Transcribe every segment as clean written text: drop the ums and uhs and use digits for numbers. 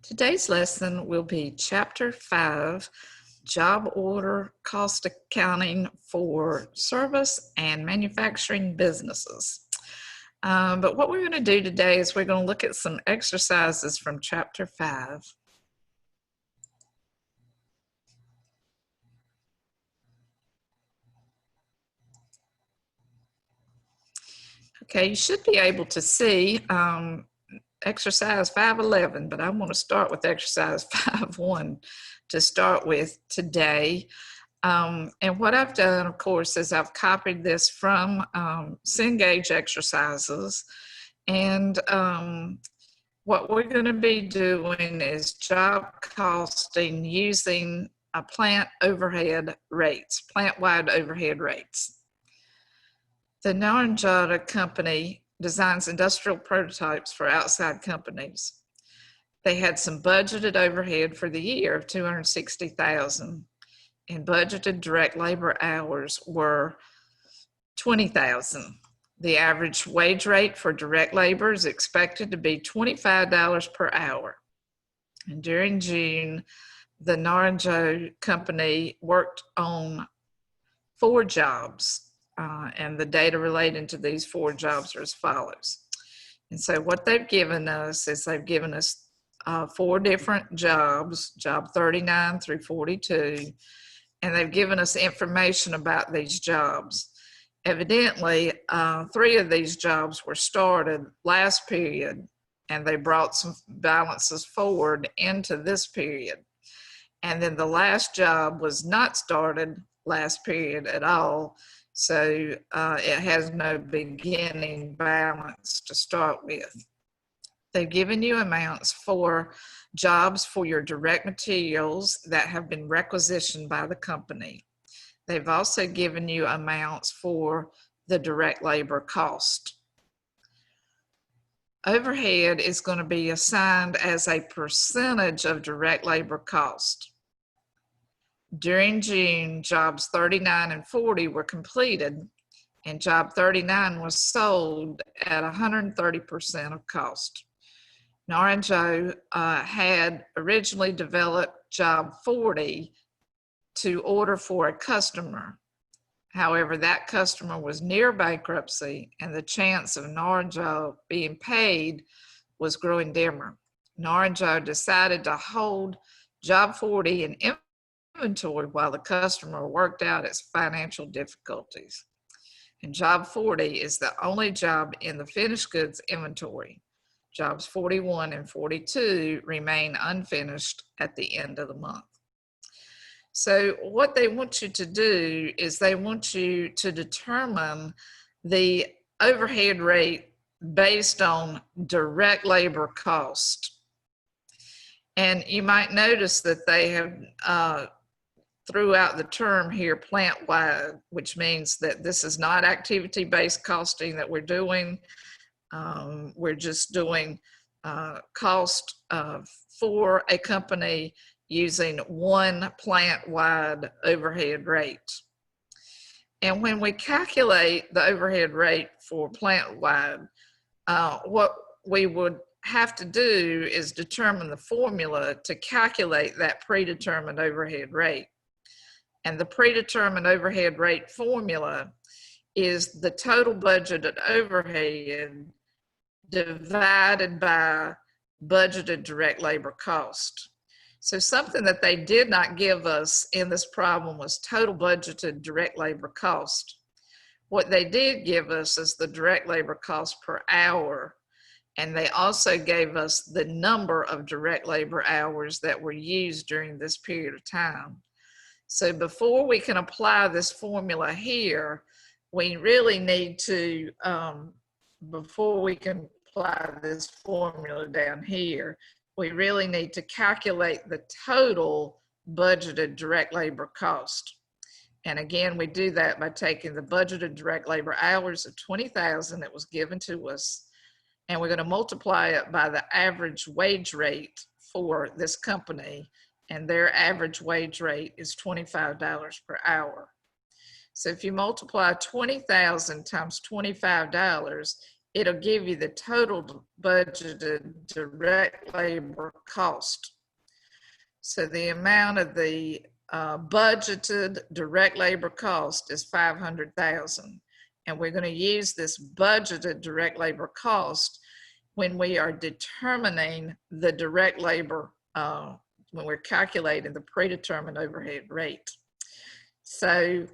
Today's lesson will be Chapter 5, Job Order Cost Accounting for Service and Manufacturing Businesses. But what we're going to do today is we're going to look at some exercises from Chapter 5. Okay, you should be able to see exercise 511, but I want to start with exercise 5.1 to start with today. And what I've done, of course, is I've copied this from Cengage exercises. And what we're going to be doing is job costing using a plant overhead rates, plant-wide overhead rates. The Naranjada company designs industrial prototypes for outside companies. They had some budgeted overhead for the year of $260,000, and budgeted direct labor hours were 20,000. The average wage rate for direct labor is expected to be $25 per hour. And during June, the Naranjada company worked on 4 jobs. And the data relating to these 4 jobs are as follows. And so what they've given us is they've given us 4 different jobs, job 39 through 42, and they've given us information about these jobs. Evidently, 3 of these jobs were started last period, and they brought some balances forward into this period. And then the last job was not started last period at all. So it has no beginning balance to start with. They've given you amounts for jobs for your direct materials that have been requisitioned by the company. They've also given you amounts for the direct labor cost. Overhead is going to be assigned as a percentage of direct labor cost. During June, jobs 39 and 40 were completed, and job 39 was sold at 130% of cost. Naranjo had originally developed job 40 to order for a customer. However, that customer was near bankruptcy, and the chance of Naranjo being paid was growing dimmer. Naranjo decided to hold job 40 in inventory while the customer worked out its financial difficulties. And job 40 is the only job in the finished goods inventory. Jobs 41 and 42 remain unfinished at the end of the month. So what they want you to do is they want you to determine the overhead rate based on direct labor cost. And you might notice that they have throughout the term here plant-wide, which means that this is not activity-based costing that we're doing. We're just doing cost for a company using one plant-wide overhead rate. And when we calculate the overhead rate for plant-wide, what we would have to do is determine the formula to calculate that predetermined overhead rate. And the predetermined overhead rate formula is the total budgeted overhead divided by budgeted direct labor cost. So something that they did not give us in this problem was total budgeted direct labor cost. What they did give us is the direct labor cost per hour, and they also gave us the number of direct labor hours that were used during this period of time. So before we can apply this formula here, we really need to, before we can apply this formula down here, we really need to calculate the total budgeted direct labor cost. And again, we do that by taking the budgeted direct labor hours of 20,000 that was given to us, and we're going to multiply it by the average wage rate for this company, and their average wage rate is $25 per hour. So if you multiply 20,000 times $25, it'll give you the total budgeted direct labor cost. So the amount of the budgeted direct labor cost is $500,000. And we're going to use this budgeted direct labor cost when we are determining the direct labor, when we're calculating the predetermined overhead rate. So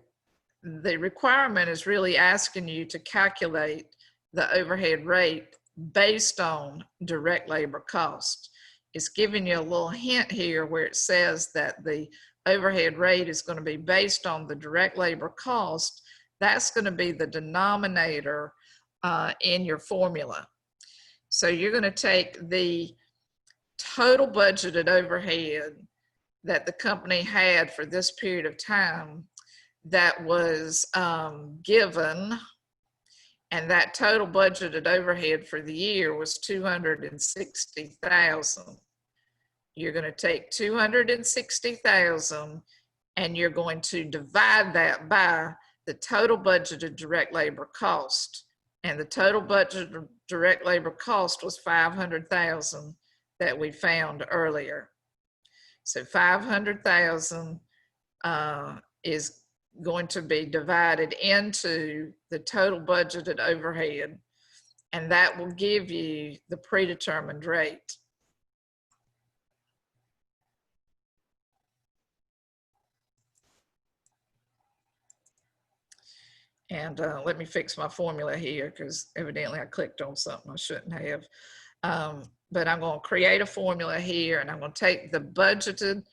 the requirement is really asking you to calculate the overhead rate based on direct labor cost. It's giving you a little hint here where it says that the overhead rate is going to be based on the direct labor cost. That's going to be the denominator in your formula. So you're going to take the total budgeted overhead that the company had for this period of time that was given, and that total budgeted overhead for the year was $260,000. You're going to take $260,000 and you're going to divide that by the total budgeted direct labor cost. And the total budgeted direct labor cost was $500,000 that we found earlier. So $500,000 is going to be divided into the total budgeted overhead, and that will give you the predetermined rate. And let me fix my formula here because evidently I clicked on something I shouldn't have. But I'm going to create a formula here, and I'm going to take the budgeted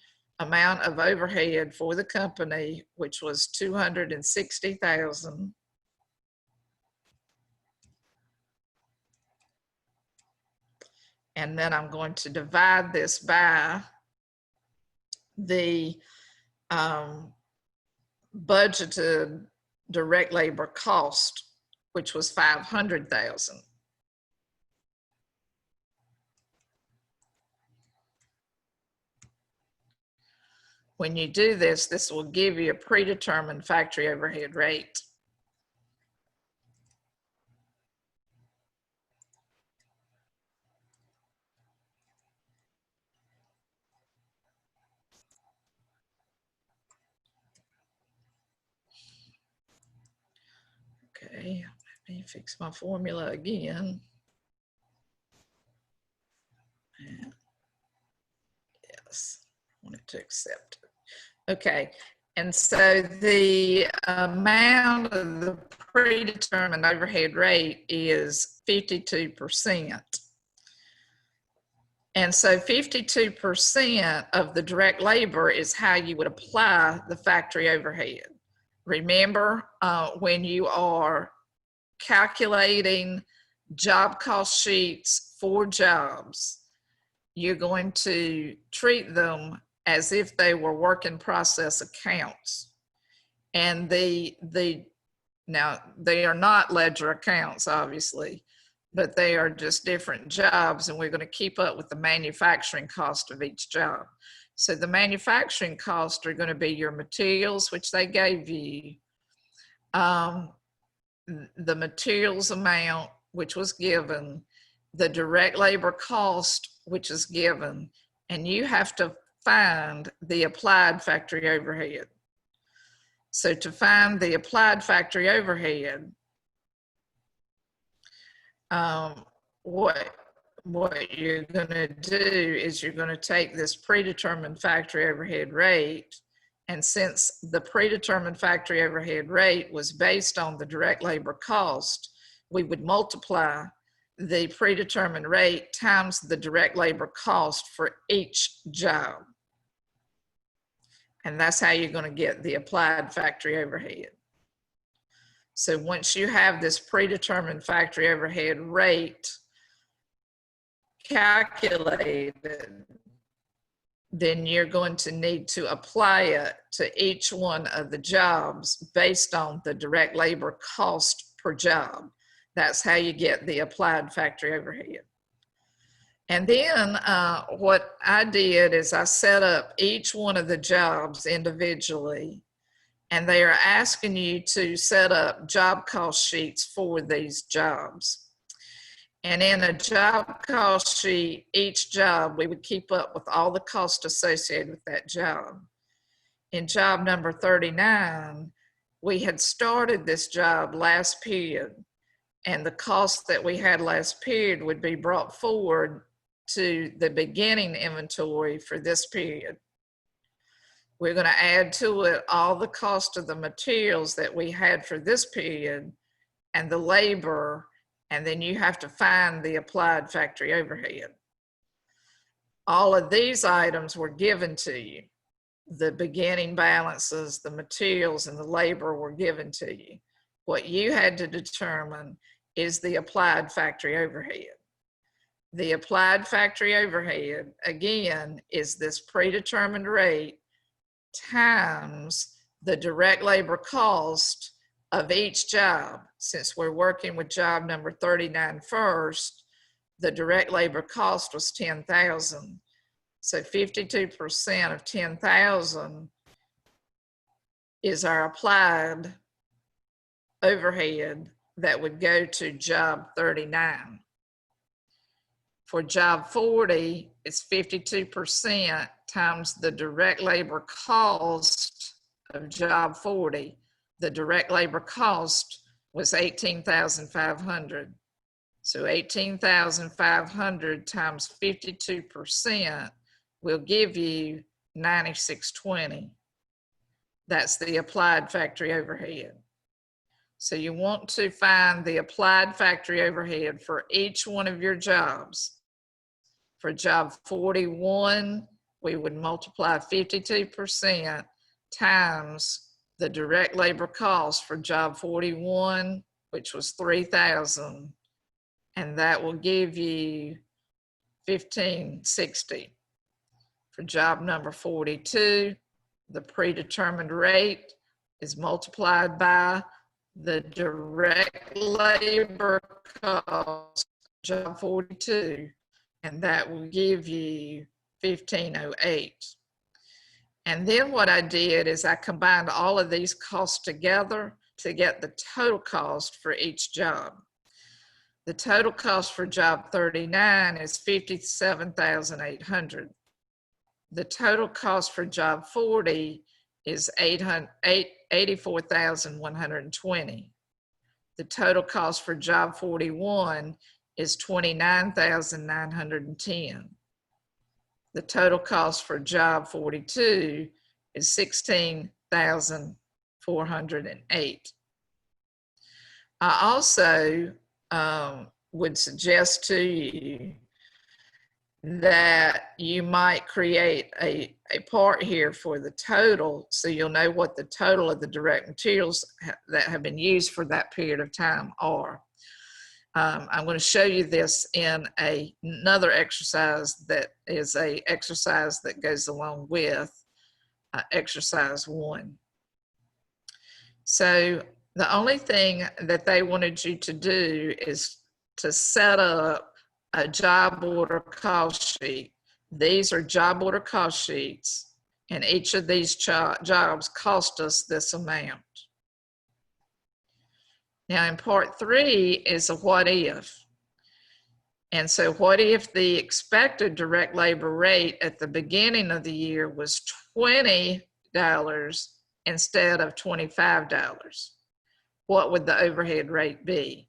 amount of overhead for the company, which was $260,000. And then I'm going to divide this by the budgeted direct labor cost, which was $500,000. When you do this, this will give you a predetermined factory overhead rate. Okay, let me fix my formula again. And yes, I want it to accept it. Okay, and so the amount of the predetermined overhead rate is 52%. And so 52% of the direct labor is how you would apply the factory overhead. Remember, when you are calculating job cost sheets for jobs, you're going to treat them as if they were work in process accounts. And now they are not ledger accounts, obviously, but they are just different jobs, and we're going to keep up with the manufacturing cost of each job. So the manufacturing costs are going to be your materials, which they gave you, the materials amount, which was given, the direct labor cost, which is given, and you have to find the applied factory overhead. So to find the applied factory overhead, what you're going to do is you're going to take this predetermined factory overhead rate, and since the predetermined factory overhead rate was based on the direct labor cost, we would multiply the predetermined rate times the direct labor cost for each job. And that's how you're going to get the applied factory overhead. So once you have this predetermined factory overhead rate calculated, then you're going to need to apply it to each one of the jobs based on the direct labor cost per job. That's how you get the applied factory overhead. And then what I did is I set up each one of the jobs individually, and they are asking you to set up job cost sheets for these jobs. And in a job cost sheet, each job, we would keep up with all the costs associated with that job. In job number 39, we had started this job last period, and the cost that we had last period would be brought forward to the beginning inventory for this period. We're going to add to it all the cost of the materials that we had for this period and the labor, and then you have to find the applied factory overhead. All of these items were given to you. The beginning balances, the materials, and the labor were given to you. What you had to determine is the applied factory overhead. The applied factory overhead, again, is this predetermined rate times the direct labor cost of each job. Since we're working with job number 39 first, the direct labor cost was $10,000. So 52% of 10,000 is our applied overhead that would go to job 39. For job 40, it's 52% times the direct labor cost of job 40. The direct labor cost was $18,500. So 18,500 times 52% will give you 9620. That's the applied factory overhead. So you want to find the applied factory overhead for each one of your jobs. For job 41, we would multiply 52% times the direct labor cost for job 41, which was 3,000, and that will give you 1,560. For job number 42, the predetermined rate is multiplied by the direct labor cost of job 42, and that will give you 1,508. And then what I did is I combined all of these costs together to get the total cost for each job. The total cost for job 39 is $57,800. The total cost for job 40 is $84,120. The total cost for job 41 is $29,910. The total cost for job 42 is $16,408. I also would suggest to you that you might create a part here for the total, so you'll know what the total of the direct materials that have been used for that period of time are. I'm going to show you this in another exercise that is an exercise that goes along with exercise 1. So the only thing that they wanted you to do is to set up a job order cost sheet. These are job order cost sheets, and each of these jobs cost us this amount. Now in part 3 is a what if. And so what if the expected direct labor rate at the beginning of the year was $20 instead of $25? What would the overhead rate be?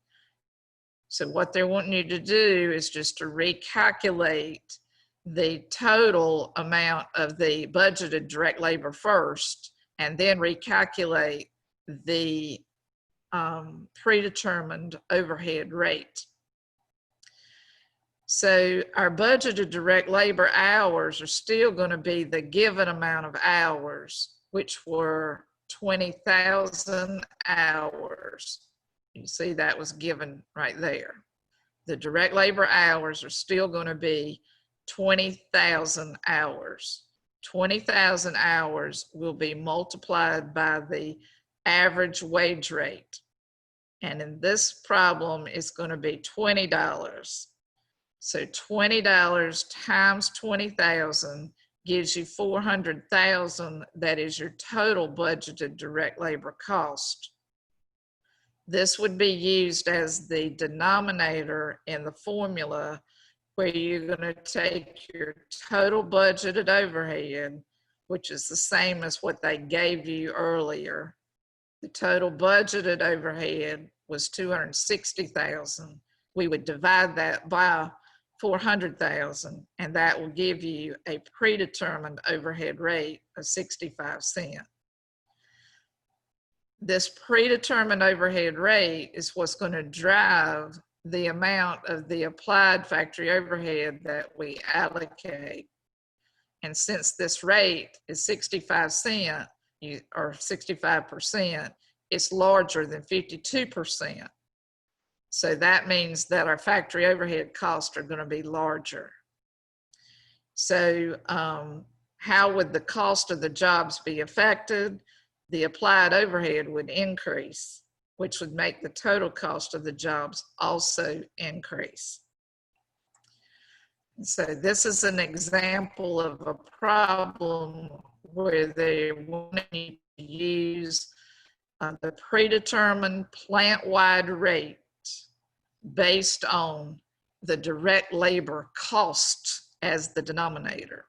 So what they're wanting you to do is just to recalculate the total amount of the budgeted direct labor first, and then recalculate the predetermined overhead rate. So our budgeted direct labor hours are still going to be the given amount of hours, which were 20,000 hours. You see that was given right there. The direct labor hours are still going to be 20,000 hours. 20,000 hours will be multiplied by the average wage rate. And in this problem, it's going to be $20. So $20 times 20,000 gives you 400,000. That is your total budgeted direct labor cost. this would be used as the denominator in the formula, where you're going to take your total budgeted overhead, which is the same as what they gave you earlier. The total budgeted overhead was $260,000. We would divide that by 400,000, and that will give you a predetermined overhead rate of 65 cents. This predetermined overhead rate is what's going to drive the amount of the applied factory overhead that we allocate. And since this rate is 65 cents, or 65%, it's larger than 52%. So that means that our factory overhead costs are going to be larger. So how would the cost of the jobs be affected? The applied overhead would increase, which would make the total cost of the jobs also increase. So this is an example of a problem where they want you to use the predetermined plant-wide rate based on the direct labor cost as the denominator.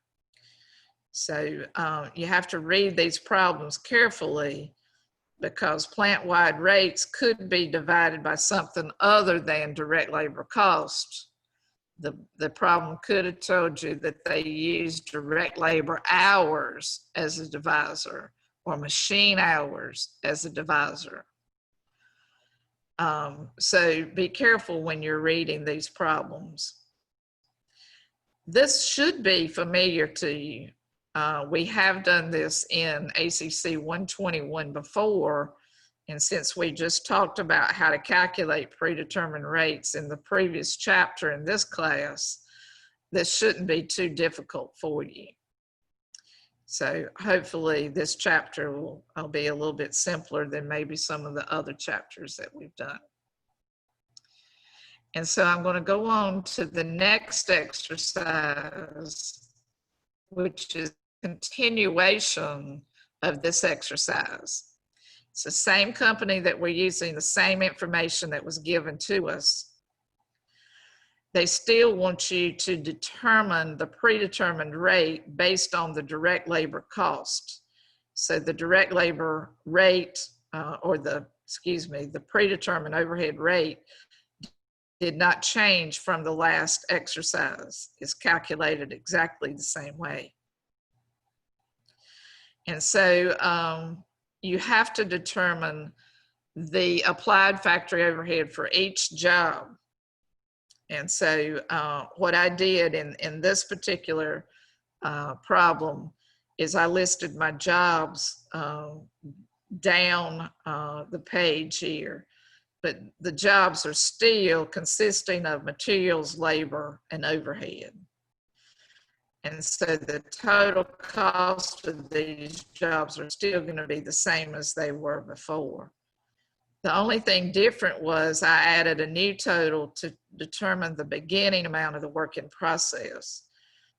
So you have to read these problems carefully, because plant-wide rates could be divided by something other than direct labor cost. The problem could have told you that they used direct labor hours as a divisor, or machine hours as a divisor. So be careful when you're reading these problems. This should be familiar to you. We have done this in ACC 121 before, and since we just talked about how to calculate predetermined rates in the previous chapter in this class, this shouldn't be too difficult for you. So hopefully this chapter will be a little bit simpler than maybe some of the other chapters that we've done. And so I'm going to go on to the next exercise, which is continuation of this exercise. It's the same company that we're using, the same information that was given to us. They still want you to determine the predetermined rate based on the direct labor cost. So the direct labor rate, the predetermined overhead rate did not change from the last exercise. It's calculated exactly the same way. And so you have to determine the applied factory overhead for each job. And so what I did in this particular problem is I listed my jobs down the page here, but the jobs are still consisting of materials, labor, and overhead. And so the total cost of these jobs are still going to be the same as they were before. The only thing different was I added a new total to determine the beginning amount of the work in process,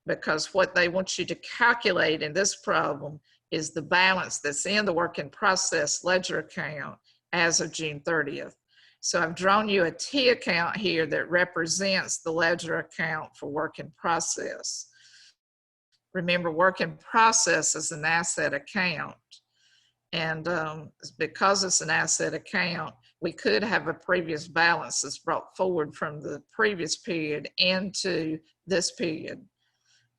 because what they want you to calculate in this problem is the balance that's in the work in process ledger account as of June 30th. So I've drawn you a T account here that represents the ledger account for work in process. Remember, work in process is an asset account. And because it's an asset account, we could have a previous balance that's brought forward from the previous period into this period.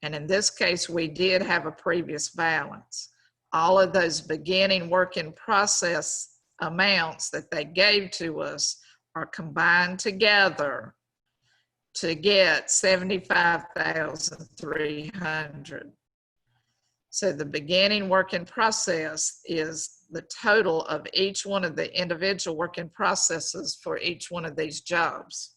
And in this case, we did have a previous balance. All of those beginning work in process amounts that they gave to us are combined together to get 75,300. So the beginning work in process is the total of each one of the individual work in processes for each one of these jobs.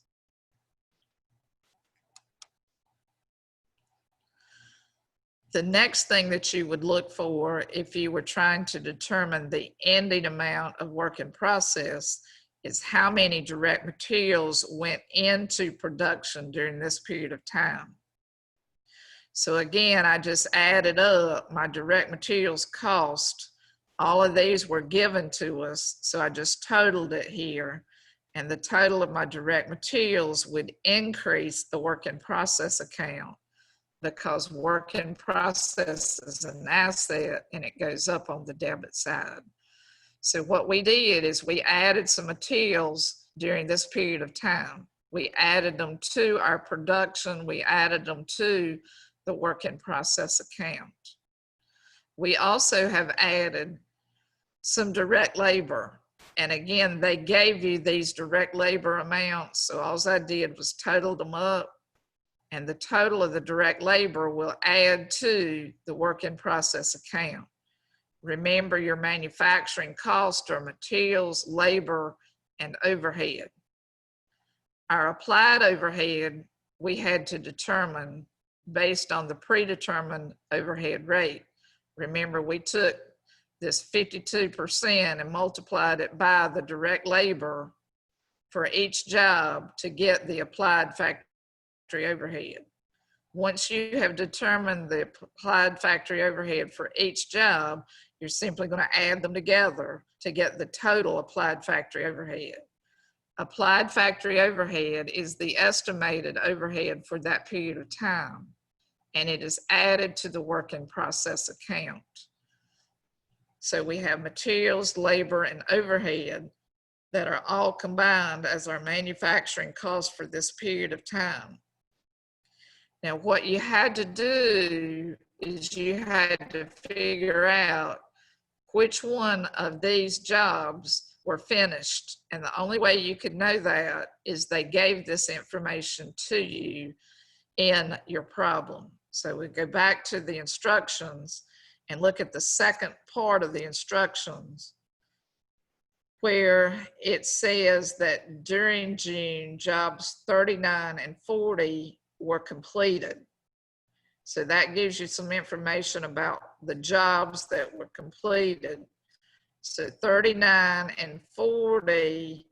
The next thing that you would look for if you were trying to determine the ending amount of work in process is how many direct materials went into production during this period of time. So again, I just added up my direct materials cost All of these were given to us, so I just totaled it here. And the total of my direct materials would increase the work in process account, because work in process is an asset and it goes up on the debit side. So what we did is we added some materials during this period of time. We added them to our production. We added them to the work in process account. We also have added some direct labor. And again, they gave you these direct labor amounts. So all I did was total them up, and the total of the direct labor will add to the work in process account. Remember, your manufacturing costs are materials, labor, and overhead. Our applied overhead, we had to determine based on the predetermined overhead rate. Remember, we took this 52% and multiplied it by the direct labor for each job to get the applied factory overhead. Once you have determined the applied factory overhead for each job, you're simply going to add them together to get the total applied factory overhead. Applied factory overhead is the estimated overhead for that period of time, and it is added to the work in process account. So we have materials, labor, and overhead that are all combined as our manufacturing costs for this period of time. Now, what you had to do is you had to figure out which one of these jobs were finished. And the only way you could know that is they gave this information to you in your problem. So we go back to the instructions and look at the second part of the instructions, where it says that during June, jobs 39 and 40 were completed. So that gives you some information about the jobs that were completed. So 39 and 40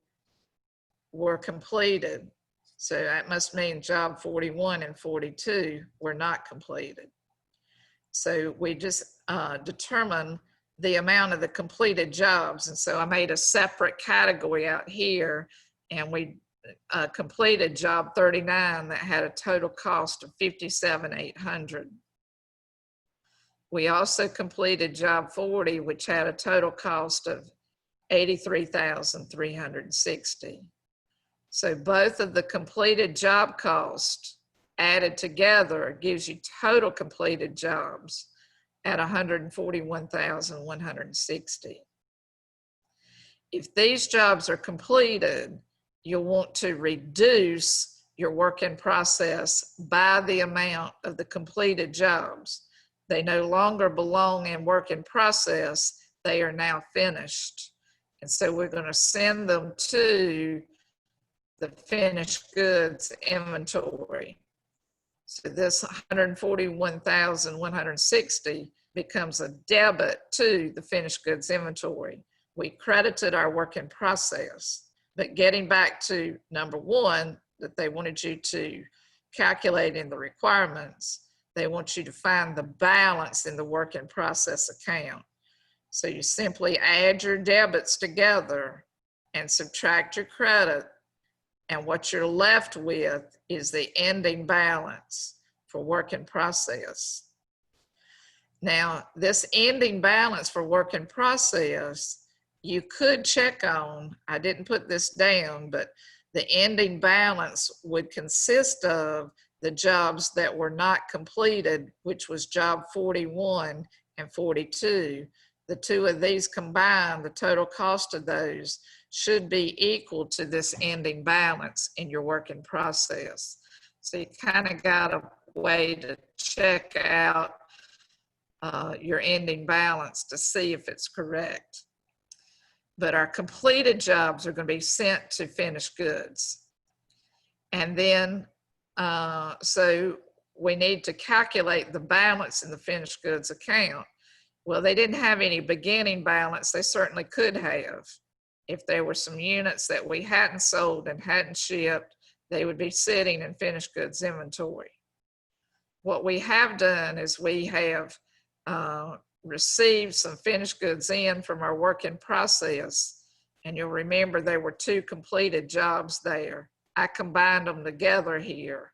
were completed. So that must mean job 41 and 42 were not completed. So we just determine the amount of the completed jobs. And so I made a separate category out here, and we completed job 39 that had a total cost of $57,800. We also completed job 40, which had a total cost of $83,360. So both of the completed job costs added together gives you total completed jobs at $141,160. If these jobs are completed, you'll want to reduce your work in process by the amount of the completed jobs. They no longer belong in work in process. They are now finished. And so we're going to send them to the finished goods inventory. So this $141,160 becomes a debit to the finished goods inventory. We credited our work in process. But getting back to number one, that they wanted you to calculate in the requirements, they want you to find the balance in the work in process account. So you simply add your debits together and subtract your credit, and what you're left with is the ending balance for work in process. Now, this ending balance for work in process, you could check on, I didn't put this down, but the ending balance would consist of the jobs that were not completed, which was job 41 and 42. The two of these combined, the total cost of those should be equal to this ending balance in your work in process. So you kind of got a way to check out your ending balance to see if it's correct. But our completed jobs are going to be sent to finished goods. And then, so we need to calculate the balance in the finished goods account. Well, they didn't have any beginning balance. They certainly could have. If there were some units that we hadn't sold and hadn't shipped, they would be sitting in finished goods inventory. What we have done is we have received some finished goods in from our work in process, and you'll remember there were 2 completed jobs there. I combined them together here.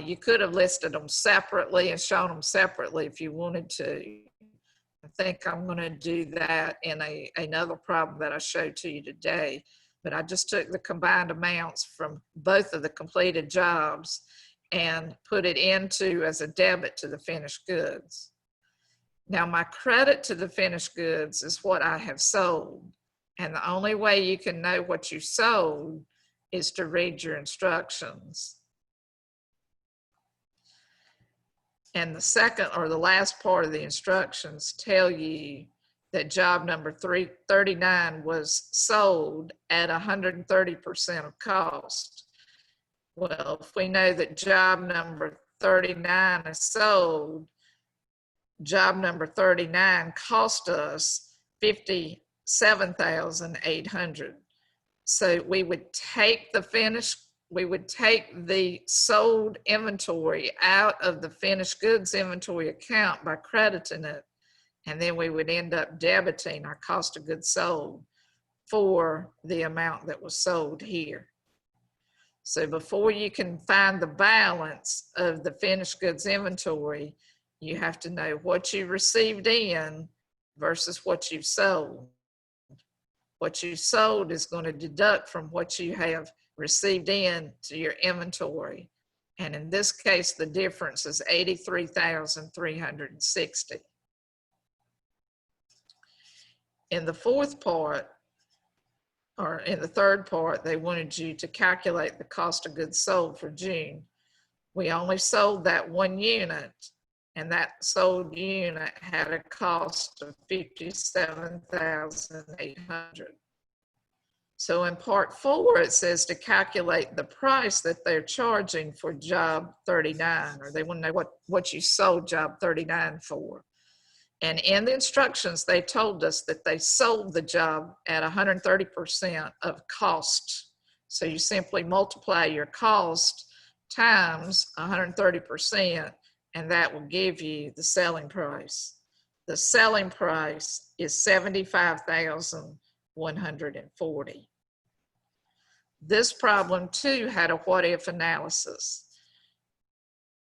You could have listed them separately and shown them separately if you wanted to. I think I'm going to do that in another problem that I showed to you today. But I just took the combined amounts from both of the completed jobs and put it into as a debit to the finished goods. Now my credit to the finished goods is what I have sold. And the only way you can know what you sold is to read your instructions. And the second or the last part of the instructions tell you that job number 339 was sold at 130% of cost. Well, if we know that job number 39 is sold, job number 39 cost us $57,800. So we would take the sold inventory out of the finished goods inventory account by crediting it, and then we would end up debiting our cost of goods sold for the amount that was sold here. So before you can find the balance of the finished goods inventory, you have to know what you received in versus what you've sold. What you sold is going to deduct from what you have received in to your inventory. And in this case, the difference is $83,360. In the fourth part, or in the third part, they wanted you to calculate the cost of goods sold for June. We only sold that 1 unit, and that sold unit had a cost of $57,800. So in part 4, it says to calculate the price that they're charging for job 39, or they want to know what you sold job 39 for. And in the instructions, they told us that they sold the job at 130% of cost. So you simply multiply your cost times 130%, and that will give you the selling price. The selling price is $75,140. This problem too had a what if analysis.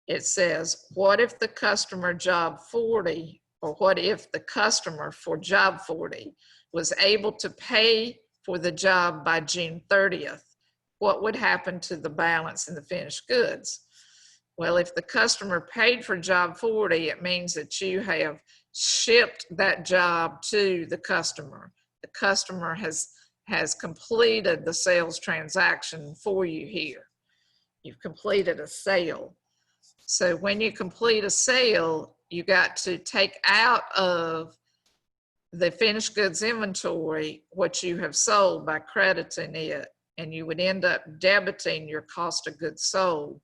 It says, what if the customer job 40, or what if the customer for job 40 was able to pay for the job by June 30th? What would happen to the balance in the finished goods? Well, if the customer paid for job 40, it means that you have shipped that job to the customer. The customer has completed the sales transaction for you here. You've completed a sale. So when you complete a sale, you got to take out of the finished goods inventory what you have sold by crediting it, and you would end up debiting your cost of goods sold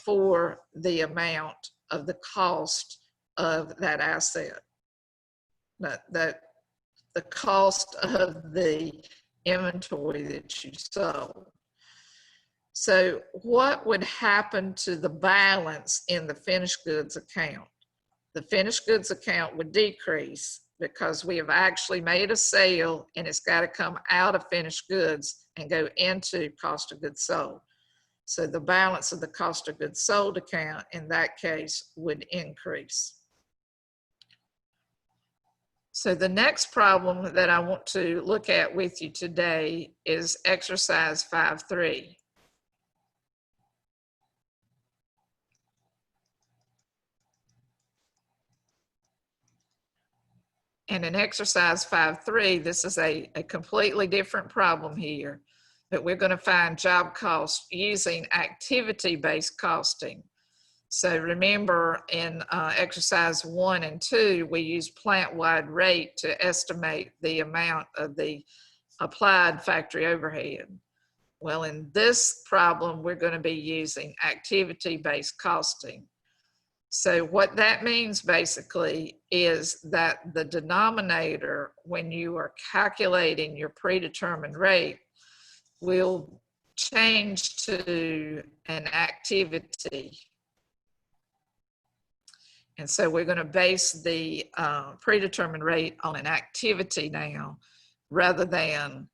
for the amount of the cost of that asset. That the cost of the inventory that you sold. So what would happen to the balance in the finished goods account? The finished goods account would decrease because we have actually made a sale and it's got to come out of finished goods and go into cost of goods sold. So the balance of the cost of goods sold account in that case would increase. So the next problem that I want to look at with you today is exercise 5.3. And in exercise 5.3, this is a completely different problem here, but we're going to find job cost using activity-based costing. So remember in exercise 1 and 2, we use plant-wide rate to estimate the amount of the applied factory overhead. Well, in this problem, we're going to be using activity-based costing. So what that means basically is that the denominator, when you are calculating your predetermined rate, will change to an activity. And so we're going to base the predetermined rate on an activity now, rather than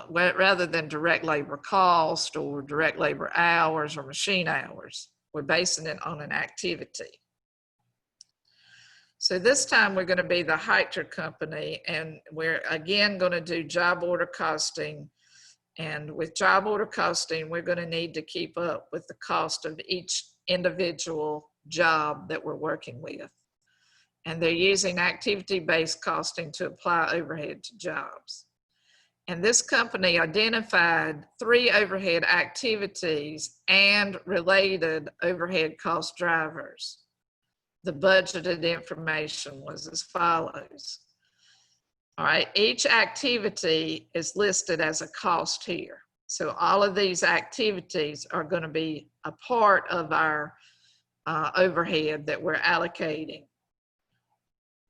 rather than direct labor cost or direct labor hours or machine hours. We're basing it on an activity. So this time we're going to be the Heichter Company, and we're again going to do job order costing. And with job order costing, we're going to need to keep up with the cost of each individual job that we're working with. And they're using activity-based costing to apply overhead to jobs. And this company identified 3 overhead activities and related overhead cost drivers. The budgeted information was as follows. All right, each activity is listed as a cost here. So all of these activities are going to be a part of our overhead that we're allocating.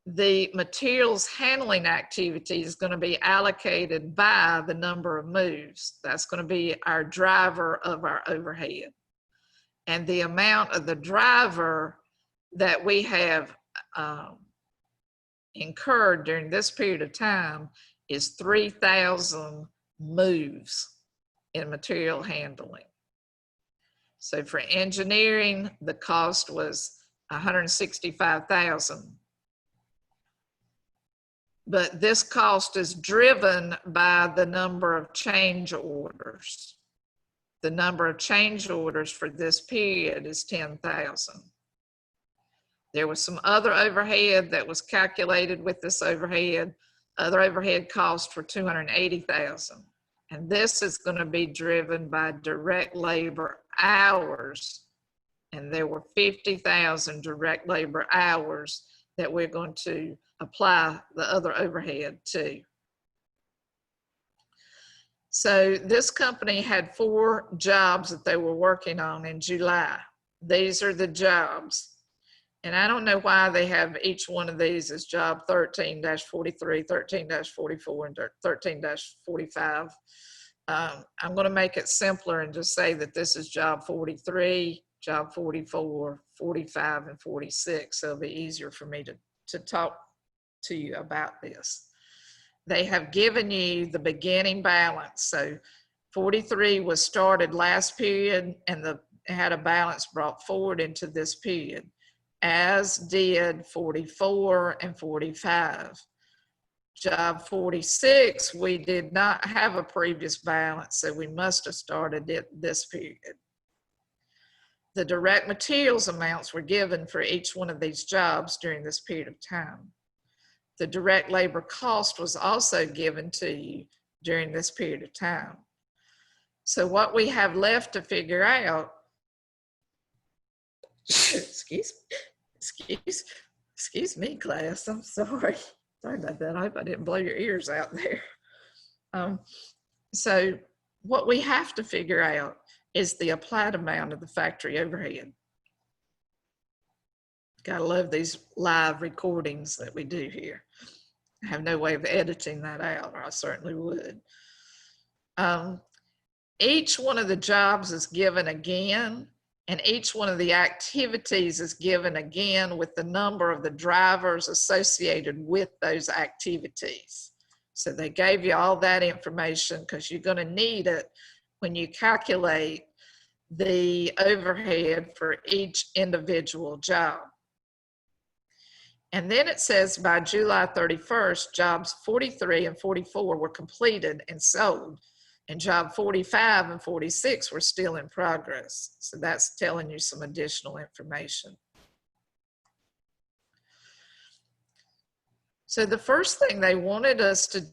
The materials handling activity is going to be allocated by the number of moves. That's going to be our driver of our overhead. And the amount of the driver that we have incurred during this period of time is 3,000 moves in material handling. So for engineering, the cost was 165,000. But this cost is driven by the number of change orders. The number of change orders for this period is 10,000. There was some other overhead that was calculated with this overhead. Other overhead costs for 280,000. And this is going to be driven by direct labor hours. And there were 50,000 direct labor hours that we're going to apply the other overhead to. So this company had 4 jobs that they were working on in July. These are the jobs. And I don't know why they have each one of these as job 13-43, 13-44, and 13-45. I'm going to make it simpler and just say that this is job 43, job 44, 45, and 46. So it'll be easier for me to talk to you about this. They have given you the beginning balance. So 43 was started last period and had a balance brought forward into this period, as did 44 and 45. Job 46, we did not have a previous balance, so we must have started it this period. The direct materials amounts were given for each one of these jobs during this period of time. The direct labor cost was also given to you during this period of time. So what we have left to figure out, excuse me, class, I'm sorry. Sorry about that. I hope I didn't blow your ears out there. So what we have to figure out is the applied amount of the factory overhead. Gotta love these live recordings that we do here. I have no way of editing that out, or I certainly would. Each one of the jobs is given again, and each one of the activities is given again with the number of the drivers associated with those activities. So they gave you all that information because you're going to need it when you calculate the overhead for each individual job. And then it says by July 31st, jobs 43 and 44 were completed and sold, and job 45 and 46 were still in progress. So that's telling you some additional information. So the first thing they wanted us to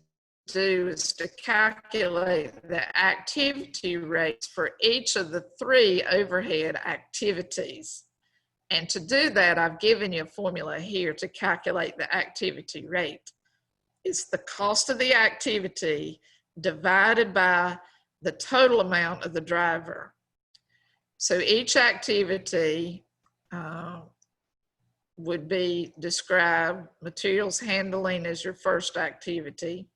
do is to calculate the activity rates for each of the 3 overhead activities. And to do that, I've given you a formula here to calculate the activity rate. It's the cost of the activity divided by the total amount of the driver. So each activity would be described, materials handling as your first activity.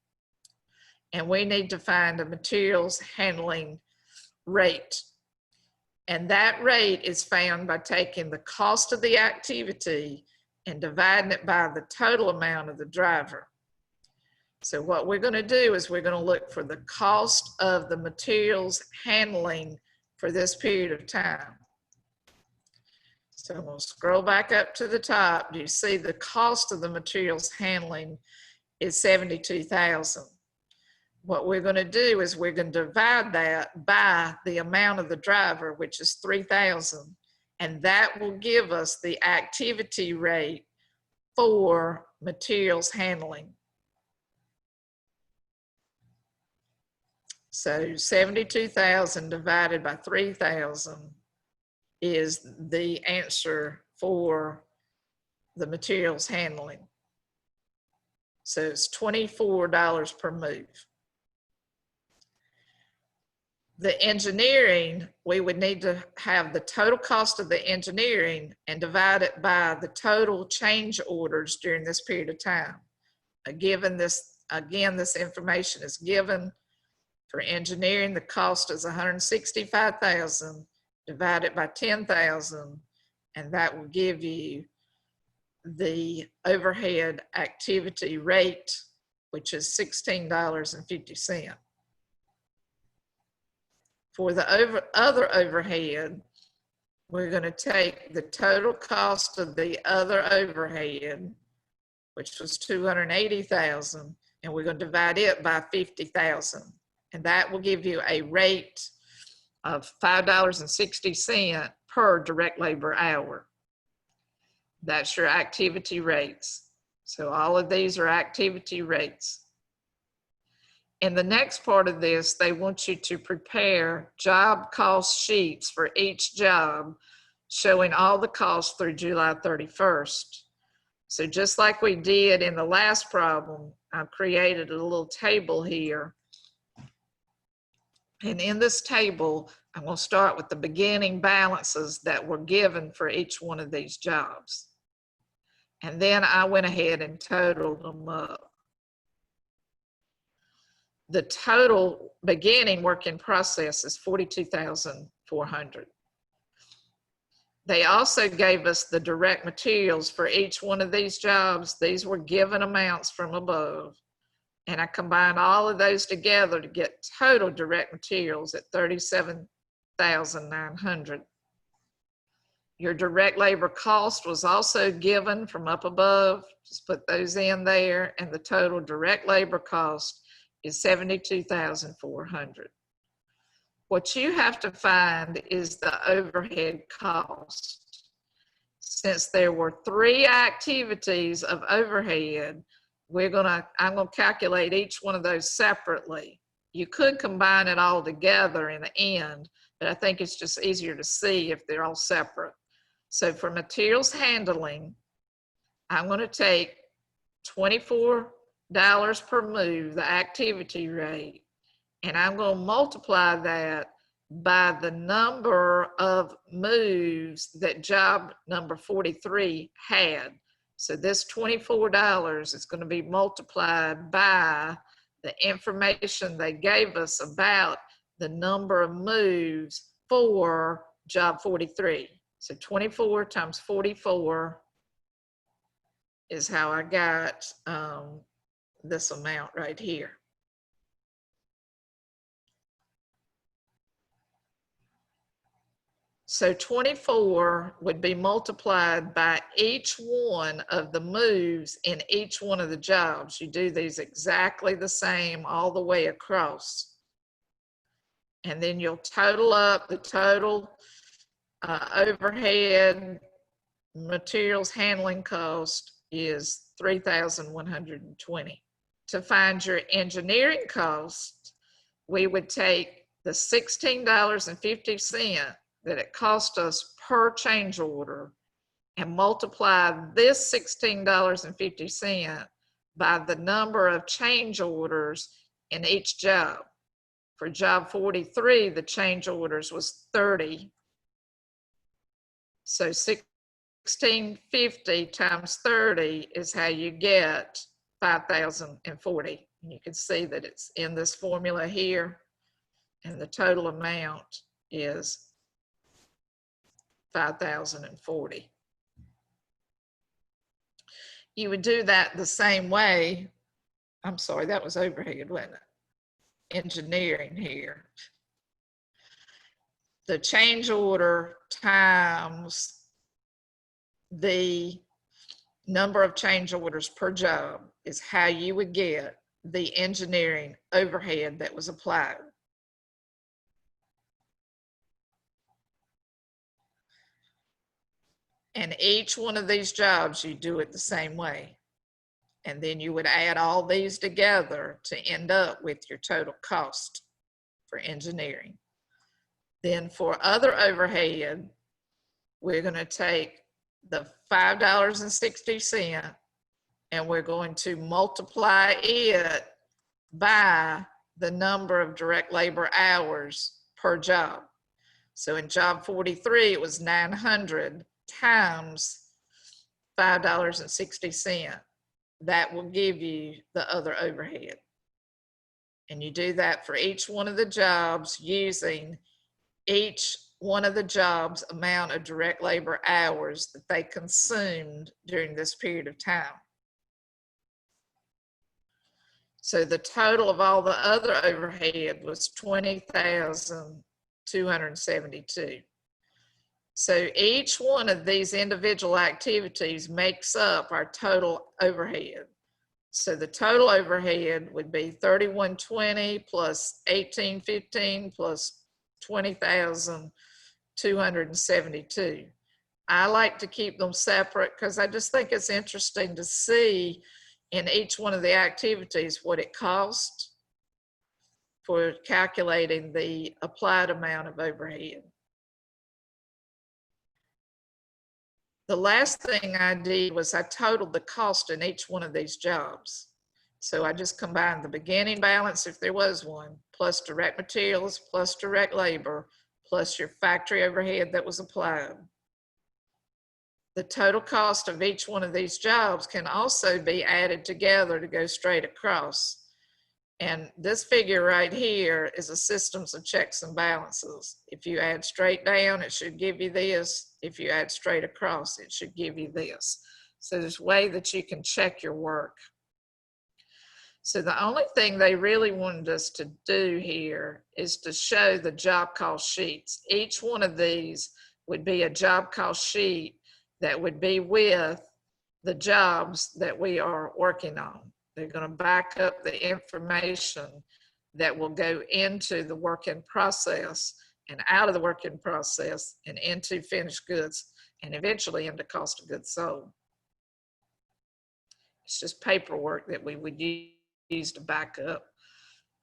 And we need to find a materials handling rate. And that rate is found by taking the cost of the activity and dividing it by the total amount of the driver. So what we're going to do is we're going to look for the cost of the materials handling for this period of time. So I'm going to scroll back up to the top. Do you see the cost of the materials handling is $72,000? What we're going to do is we're going to divide that by the amount of the driver, which is 3,000, and that will give us the activity rate for materials handling. So 72,000 divided by 3,000 is the answer for the materials handling. So it's $24 per move. The engineering, we would need to have the total cost of the engineering and divide it by the total change orders during this period of time. Given this, again, this information is given for engineering. The cost is $165,000 divided by 10,000, and that will give you the overhead activity rate, which is $16.50. For the other overhead, we're going to take the total cost of the other overhead, which was $280,000, and we're going to divide it by 50,000. And that will give you a rate of $5.60 per direct labor hour. That's your activity rates. So all of these are activity rates. In the next part of this, they want you to prepare job cost sheets for each job, showing all the costs through July 31st. So just like we did in the last problem, I've created a little table here. And in this table, I'm going to start with the beginning balances that were given for each one of these jobs. And then I went ahead and totaled them up. The total beginning work in process is $42,400. They also gave us the direct materials for each one of these jobs. These were given amounts from above. And I combined all of those together to get total direct materials at $37,900. Your direct labor cost was also given from up above. Just put those in there, and the total direct labor cost is $72,400. What you have to find is the overhead cost. Since there were 3 activities of overhead, I'm gonna calculate each one of those separately. You could combine it all together in the end, but I think it's just easier to see if they're all separate. So for materials handling, I'm gonna take $24 per move, the activity rate, and I'm going to multiply that by the number of moves that job number 43 had. So this $24 is going to be multiplied by the information they gave us about the number of moves for job 43. So 24 times 44 is how I got this amount right here. So 24 would be multiplied by each one of the moves in each one of the jobs. You do these exactly the same all the way across. And then you'll total up the total overhead materials handling cost is $3,120. To find your engineering cost, we would take the $16.50 that it cost us per change order and multiply this $16.50 by the number of change orders in each job. For job 43, the change orders was 30. So $16.50 times 30 is how you get 5,040. And you can see that it's in this formula here, and the total amount is 5,040. You would do that the same way. I'm sorry, that was overhead, wasn't it? Engineering here. The change order times the number of change orders per job is how you would get the engineering overhead that was applied. And each one of these jobs, you do it the same way. And then you would add all these together to end up with your total cost for engineering. Then for other overhead, we're going to take the $5.60 and we're going to multiply it by the number of direct labor hours per job. So in job 43, it was 900 times $5.60. That will give you the other overhead. And you do that for each one of the jobs using each one of the jobs' amount of direct labor hours that they consumed during this period of time. So the total of all the other overhead was 20,272. So each one of these individual activities makes up our total overhead. So the total overhead would be 3,120 plus 1,815 plus 20,272. I like to keep them separate because I just think it's interesting to see in each one of the activities what it costs for calculating the applied amount of overhead. The last thing I did was I totaled the cost in each one of these jobs. So I just combined the beginning balance, if there was one, plus direct materials, plus direct labor, plus your factory overhead that was applied. The total cost of each one of these jobs can also be added together to go straight across. And this figure right here is a systems of checks and balances. If you add straight down, it should give you this. If you add straight across, it should give you this. So there's a way that you can check your work. So the only thing they really wanted us to do here is to show the job cost sheets. Each one of these would be a job cost sheet that would be with the jobs that we are working on. They're going to back up the information that will go into the work in process and out of the work in process and into finished goods and eventually into cost of goods sold. It's just paperwork that we would use to back up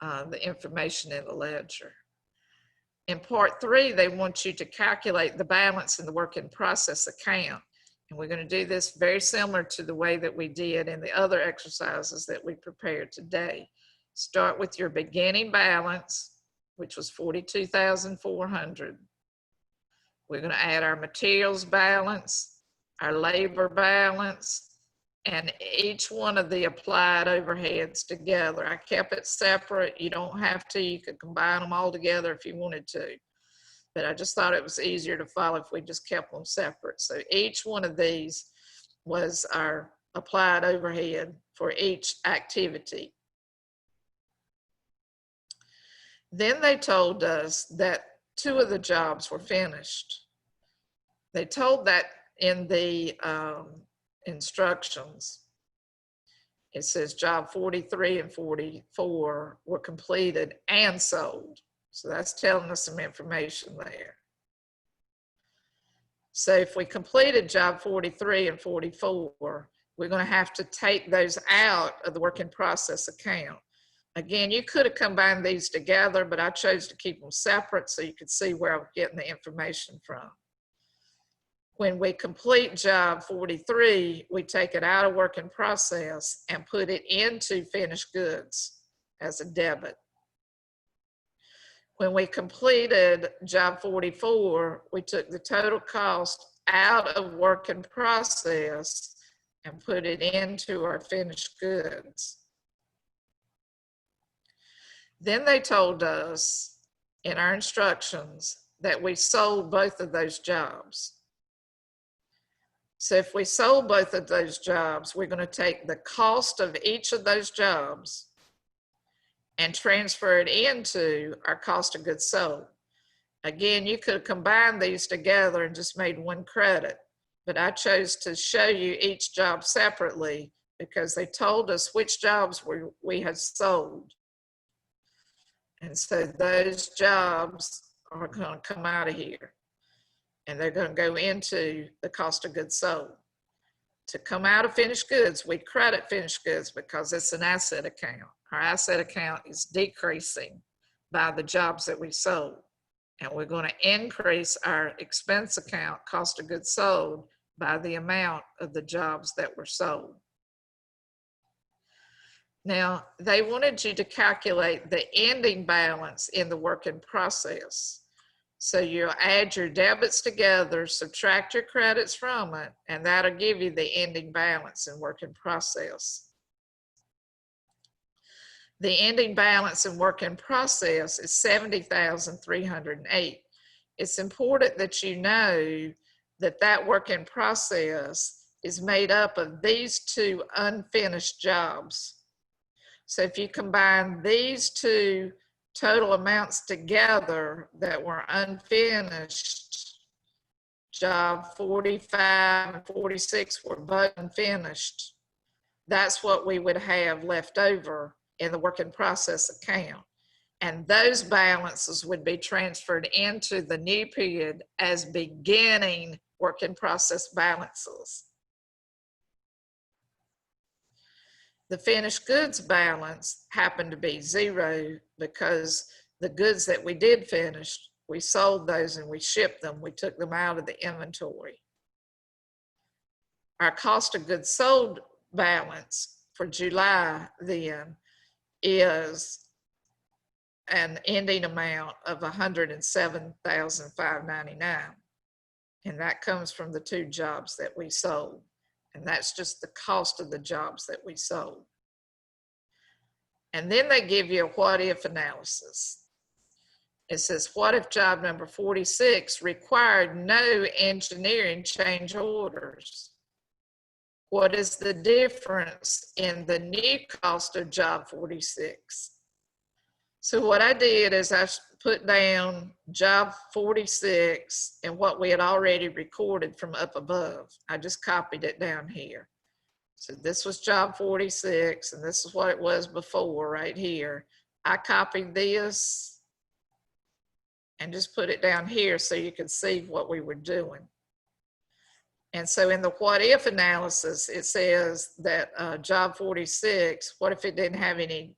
the information in the ledger. In part 3, they want you to calculate the balance in the work in process account. And we're going to do this very similar to the way that we did in the other exercises that we prepared today. Start with your beginning balance, which was 42,400. We're going to add our materials balance, our labor balance, and each one of the applied overheads together. I kept it separate. You don't have to. You could combine them all together if you wanted to. But I just thought it was easier to follow if we just kept them separate. So each one of these was our applied overhead for each activity. Then they told us that 2 of the jobs were finished. They told that in the instructions. It says job 43 and 44 were completed and sold. So that's telling us some information there. So if we completed job 43 and 44, we're going to have to take those out of the work in process account. Again, you could have combined these together, but I chose to keep them separate so you could see where I'm getting the information from. When we complete job 43, we take it out of work in process and put it into finished goods as a debit. When we completed job 44, we took the total cost out of work in process and put it into our finished goods. Then they told us in our instructions that we sold both of those jobs. So if we sold both of those jobs, we're going to take the cost of each of those jobs and transfer it into our cost of goods sold. Again, you could have combined these together and just made one credit, but I chose to show you each job separately because they told us which jobs we had sold. And so those jobs are going to come out of here and they're going to go into the cost of goods sold. To come out of finished goods, we credit finished goods because it's an asset account. Our asset account is decreasing by the jobs that we sold. And we're going to increase our expense account, cost of goods sold, by the amount of the jobs that were sold. Now, they wanted you to calculate the ending balance in the work in process. So you'll add your debits together, subtract your credits from it, and that'll give you the ending balance in work in process. The ending balance in work in process is $70,308. It's important that you know that that work in process is made up of these two unfinished jobs. So if you combine these two total amounts together that were unfinished, job 45 and 46 were both unfinished, that's what we would have left over in the work in process account. And those balances would be transferred into the new period as beginning work in process balances. The finished goods balance happened to be zero because the goods that we did finish, we sold those and we shipped them. We took them out of the inventory. Our cost of goods sold balance for July then is an ending amount of $107,599. And that comes from the two jobs that we sold. And that's just the cost of the jobs that we sold. And then they give you a what if analysis. It says, what if job number 46 required no engineering change orders? What is the difference in the new cost of job 46? So what I did is I put down job 46 and what we had already recorded from up above. I just copied it down here. So this was job 46 and this is what it was before right here. I copied this and just put it down here so you could see what we were doing. And so in the what if analysis, it says that job 46, what if it didn't have any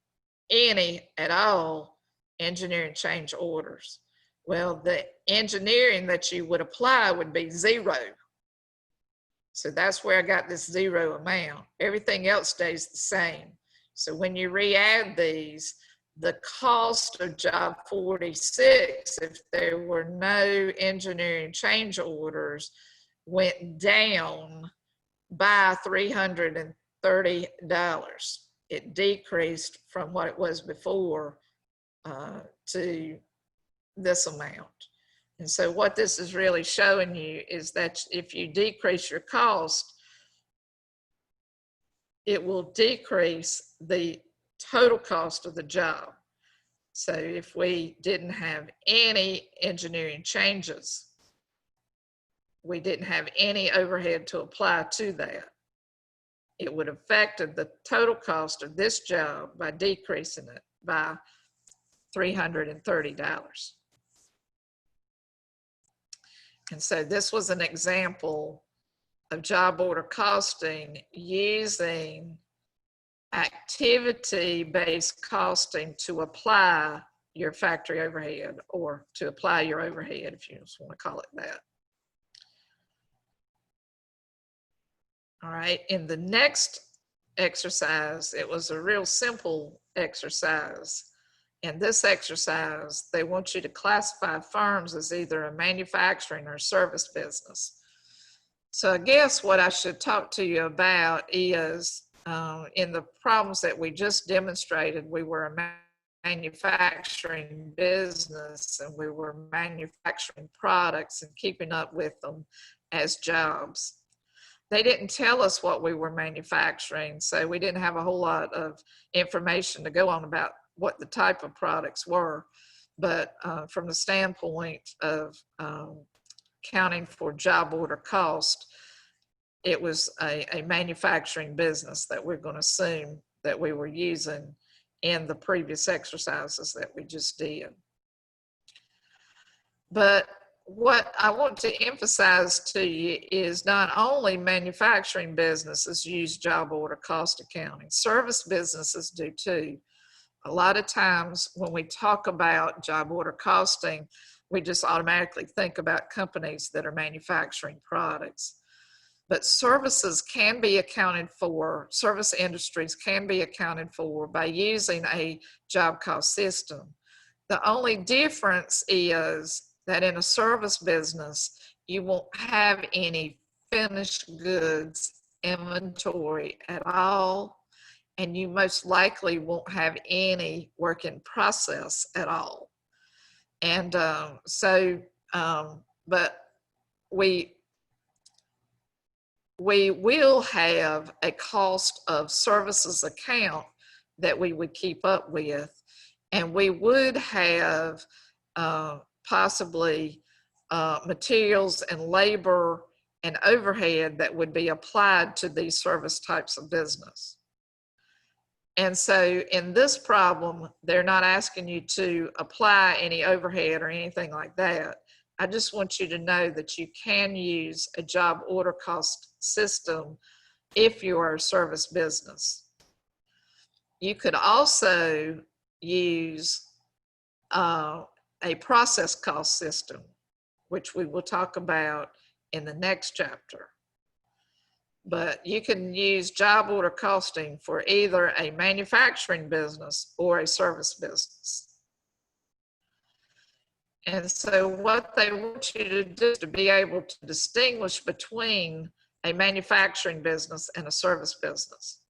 at all engineering change orders? Well, the engineering that you would apply would be zero. So that's where I got this zero amount. Everything else stays the same. So when you re-add these, the cost of job 46, if there were no engineering change orders, went down by $330. It decreased from what it was before to this amount. And so what this is really showing you is that if you decrease your cost, it will decrease the total cost of the job. So if we didn't have any engineering changes, we didn't have any overhead to apply to that, it would have affected the total cost of this job by decreasing it by $330. And so this was an example of job order costing using activity-based costing to apply your factory overhead, or to apply your overhead, if you just want to call it that. All right, in the next exercise, it was a real simple exercise. In this exercise, they want you to classify firms as either a manufacturing or service business. So I guess what I should talk to you about is in the problems that we just demonstrated, we were a manufacturing business and we were manufacturing products and keeping up with them as jobs. They didn't tell us what we were manufacturing, so we didn't have a whole lot of information to go on about what the type of products were. But from the standpoint of counting for job order cost, it was a manufacturing business that we're going to assume that we were using in the previous exercises that we just did. But what I want to emphasize to you is not only manufacturing businesses use job order cost accounting, service businesses do too. A lot of times when we talk about job order costing, we just automatically think about companies that are manufacturing products. But services can be accounted for, service industries can be accounted for by using a job cost system. The only difference is that in a service business, you won't have any finished goods inventory at all, and you most likely won't have any work in process at all. And but we will have a cost of services account that we would keep up with, and we would have possibly materials and labor and overhead that would be applied to these service types of business. And so in this problem, they're not asking you to apply any overhead or anything like that. I just want you to know that you can use a job order cost system if you are a service business. You could also use a process cost system, which we will talk about in the next chapter. But you can use job order costing for either a manufacturing business or a service business. And so what they want you to do is to be able to distinguish between a manufacturing business and a service business.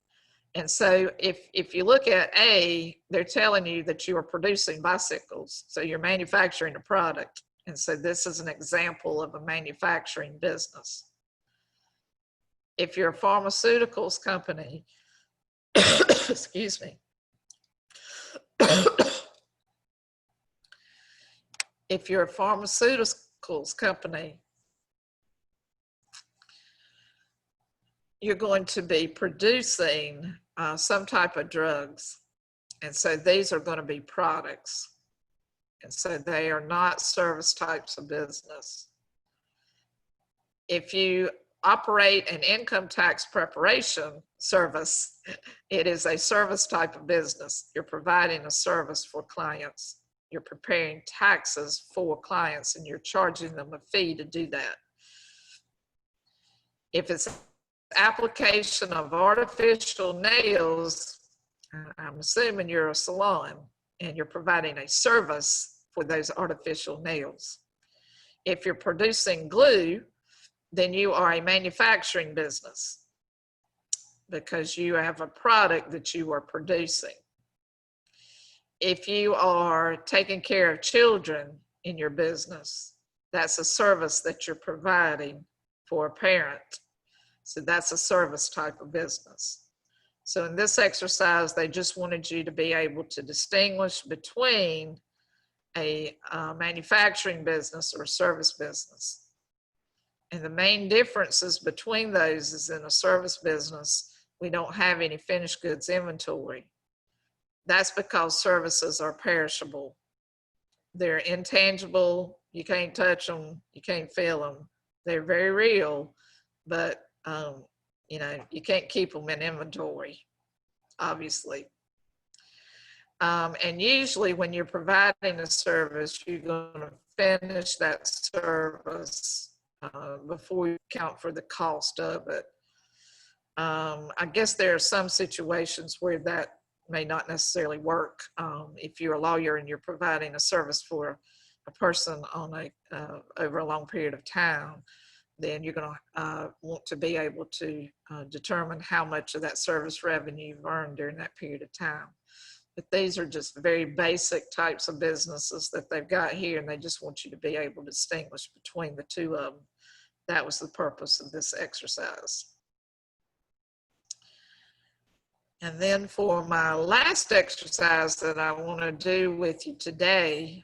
And so if you look at A, they're telling you that you are producing bicycles. So you're manufacturing a product. And so this is an example of a manufacturing business. If you're a pharmaceuticals company, excuse me. If you're a pharmaceuticals company, you're going to be producing some type of drugs. And so these are going to be products. And so they are not service types of business. If you operate an income tax preparation service, it is a service type of business. You're providing a service for clients. You're preparing taxes for clients and you're charging them a fee to do that. If it's application of artificial nails, I'm assuming you're a salon and you're providing a service for those artificial nails. If you're producing glue, then you are a manufacturing business because you have a product that you are producing. If you are taking care of children in your business, that's a service that you're providing for a parent. So that's a service type of business. So in this exercise, they just wanted you to be able to distinguish between a manufacturing business or a service business. And the main differences between those is in a service business, we don't have any finished goods inventory. That's because services are perishable. They're intangible. You can't touch them. You can't feel them. They're very real, but you know, you can't keep them in inventory, obviously. And usually when you're providing a service, you're going to finish that service before you account for the cost of it. I guess there are some situations where that may not necessarily work. If you're a lawyer and you're providing a service for a person on over a long period of time, then you're going to want to be able to determine how much of that service revenue you've earned during that period of time. But these are just very basic types of businesses that they've got here, and they just want you to be able to distinguish between the two of them. That was the purpose of this exercise. And then for my last exercise that I want to do with you today,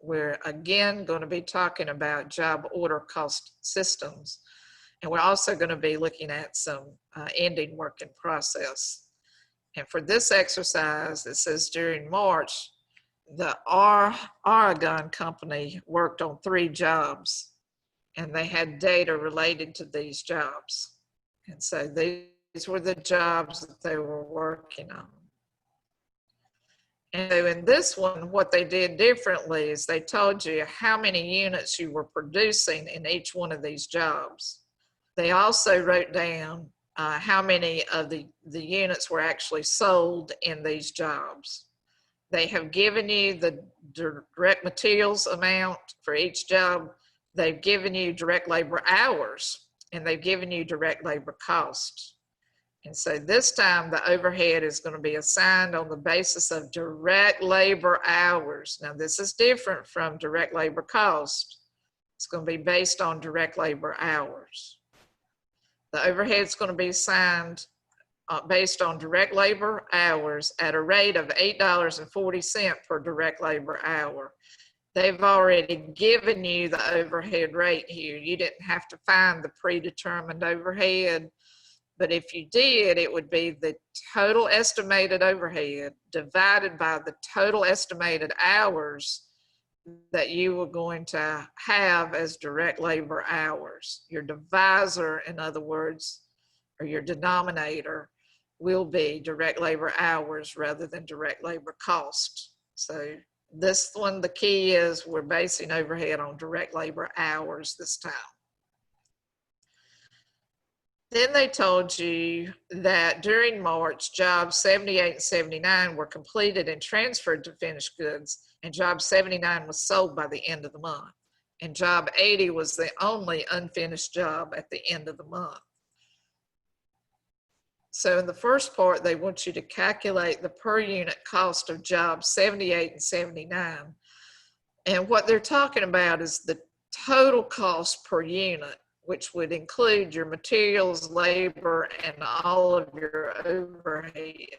we're again going to be talking about job order cost systems. And we're also going to be looking at some ending work in process. And for this exercise, it says during March, the Oregon company worked on 3 jobs, and they had data related to these jobs. And so these were the jobs that they were working on. And so in this one, what they did differently is they told you how many units you were producing in each one of these jobs. They also wrote down how many of the units were actually sold in these jobs. They have given you the direct materials amount for each job. They've given you direct labor hours, and they've given you direct labor costs. And so this time the overhead is going to be assigned on the basis of direct labor hours. Now this is different from direct labor cost. It's going to be based on direct labor hours. The overhead is going to be assigned based on direct labor hours at a rate of $8.40 per direct labor hour. They've already given you the overhead rate here. You didn't have to find the predetermined overhead, but if you did, it would be the total estimated overhead divided by the total estimated hours that you were going to have as direct labor hours. Your divisor, in other words, or your denominator, will be direct labor hours rather than direct labor cost. So this one, the key is we're basing overhead on direct labor hours this time. Then they told you that during March, jobs 78 and 79 were completed and transferred to finished goods, and job 79 was sold by the end of the month. And job 80 was the only unfinished job at the end of the month. So in the first part, they want you to calculate the per unit cost of jobs 78 and 79. And what they're talking about is the total cost per unit, which would include your materials, labor, and all of your overhead.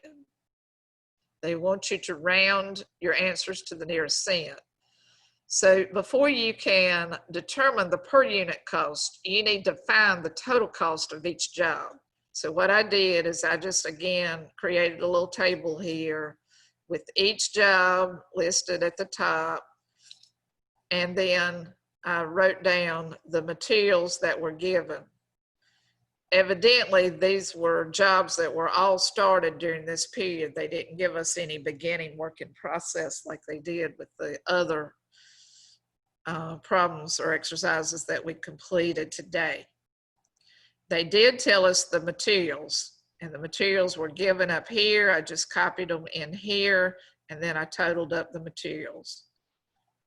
They want you to round your answers to the nearest cent. So before you can determine the per unit cost, you need to find the total cost of each job. So what I did is I just, again, created a little table here with each job listed at the top, and then I wrote down the materials that were given. Evidently, these were jobs that were all started during this period. They didn't give us any beginning work in process like they did with the other problems or exercises that we completed today. They did tell us the materials, and the materials were given up here. I just copied them in here, and then I totaled up the materials.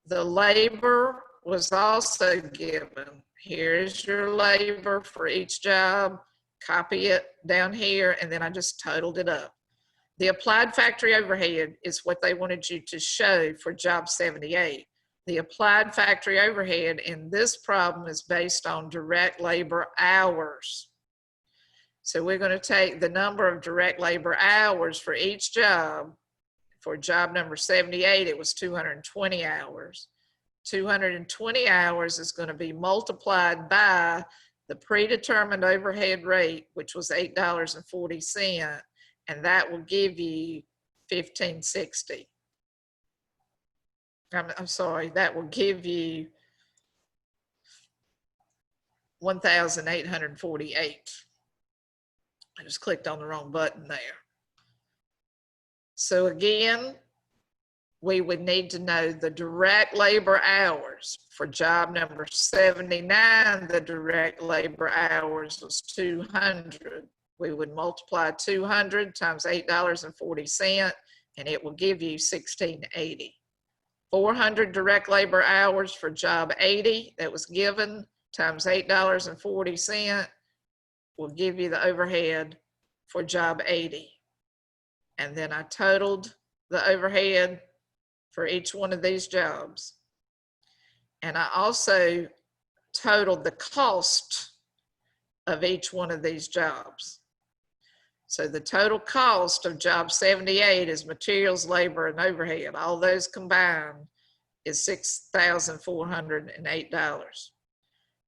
The labor was also given. Here's your labor for each job. Copy it down here, and then I just totaled it up. The applied factory overhead is what they wanted you to show for job 78. The applied factory overhead in this problem is based on direct labor hours. So we're going to take the number of direct labor hours for each job. For job number 78, it was 220 hours. 220 hours is going to be multiplied by the predetermined overhead rate, which was $8.40, and that will give you $15.60. I'm sorry, that will give you 1,848. I just clicked on the wrong button there. So again, we would need to know the direct labor hours. For job number 79, the direct labor hours was 200. We would multiply 200 times $8.40, and it will give you $16.80. 400 direct labor hours for job 80 that was given times $8.40 will give you the overhead for job 80. And then I totaled the overhead for each one of these jobs. And I also totaled the cost of each one of these jobs. So the total cost of job 78 is materials, labor, and overhead. All those combined is $6,408.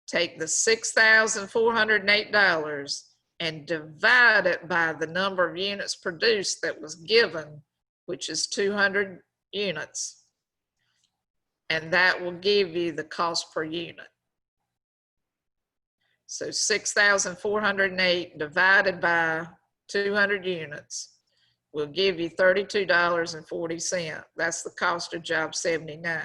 Take the $6,408 and divide it by the number of units produced that was given, which is 200 units. And that will give you the cost per unit. So 6,408 divided by 200 units will give you $32.40. That's the cost of job 79.